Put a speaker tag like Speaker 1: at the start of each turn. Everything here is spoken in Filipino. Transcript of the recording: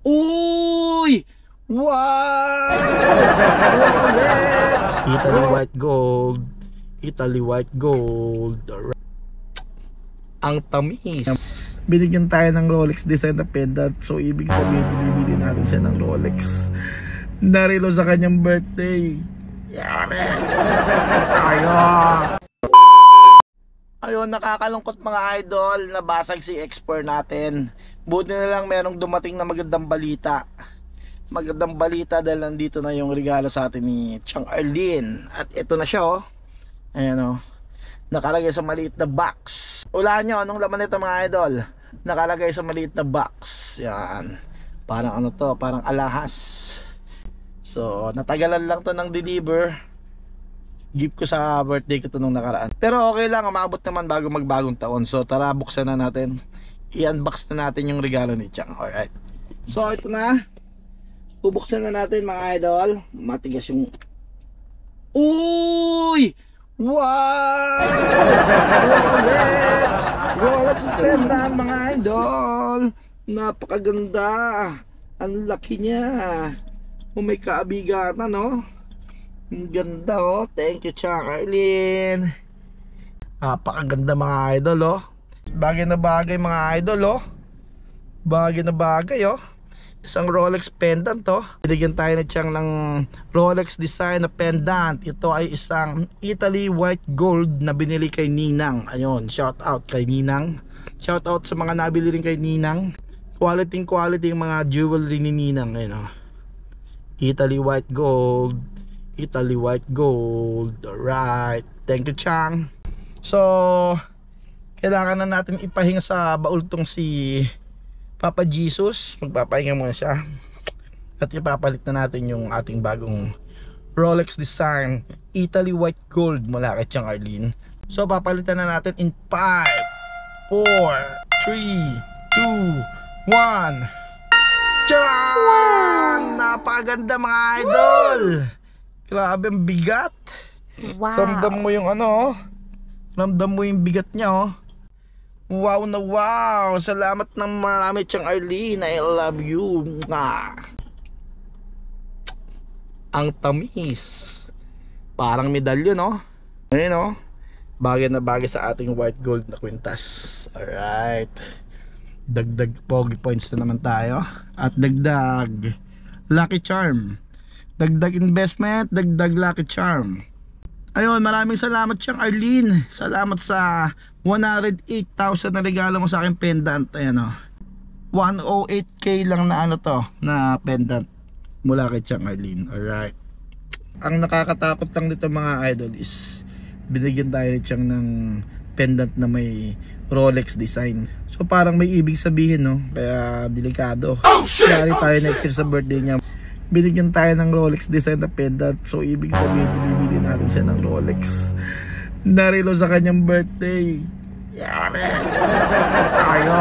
Speaker 1: Uy! Wow! Rolex! Italy white gold. Italy white gold. Ang tamis. Binigyan tayo ng Rolex design na pendant. So ibig sabihin, bibili natin siya ng Rolex. Narilo sa kanyang birthday. Yari! Ayo! Ayun, nakakalungkot mga idol. Nabasag si Expert natin. Buti na lang merong dumating na magandang balita. Magandang balita dahil nandito na yung regalo sa atin ni Chang Arlene. At ito na siya oh. Ayan oh. Nakalagay sa maliit na box. Ulaan nyo, anong laman nito mga idol? Nakalagay sa maliit na box. Yan. Parang ano to, parang alahas. So, natagalan lang to ng deliver. Gift ko sa birthday ko to nung nakaraan. Pero okay lang, umabot naman bago magbagong taon. So, tara, buksan na natin. I-unbox na natin yung regalo ni Chang. Alright. So, ito na. Bubuksan na natin mga idol. Matigas yung... Uy! Wow! Rolex! Rolex pendant mga idol. Napakaganda. Ang laki niya. Oh, may kaabigatan no? Ang ganda oh. Thank you Chang Arlene. Napakaganda mga idol oh. Bagay na bagay mga idol oh. Bagay na bagay oh. Isang Rolex pendant oh. Binigyan tayo ni Chang ng Rolex design na pendant. Ito ay isang Italy white gold na binili kay Ninang. Ayun, shout out kay Ninang. Shout out sa mga nabili rin kay Ninang. Quality yung mga jewelry ni Ninang. Ayun oh. Italy white gold. Italy white gold. Alright. Thank you Chang. So kailangan na natin ipahinga sa baul tong si Papa Jesus. Magpapahinga muna siya. At ipapalit na natin yung ating bagong Rolex design Italy white gold mula kay Chang Arlene. So papalitan na natin in 5 4 3 2 1. Tcharam! Wow! Napakaganda mga idol. Grabe ang bigat.
Speaker 2: Wow.
Speaker 1: Ramdam mo yung ano, ramdam mo yung bigat niya oh. Wow na wow. Salamat ng marami Chang Arlene. I love you. Ang tamis. Parang medalyo no. Ayun no. Bagay na bagay sa ating white gold na kwintas. Alright. Dagdag pogi points na naman tayo. At dagdag lucky charm. Dagdag investment. Dagdag lucky charm. Ayun, maraming salamat Chang Arlene. Salamat sa 108,000 na regalo mo sa akin pendant. Ayan o 108k lang na ano to, na pendant mula kay Chang Arlene. Alright. Ang nakakatakot lang dito mga idol is binigyan tayo ni Chang ng pendant na may Rolex design. So parang may ibig sabihin no, kaya delikado. Kaya tayo next year sa birthday niya, binigyan tayo ng Rolex design na pendant. So ibig sabihin, bibili natin siya ng Rolex. Narilo sa kanyang birthday. Yari! Ayo!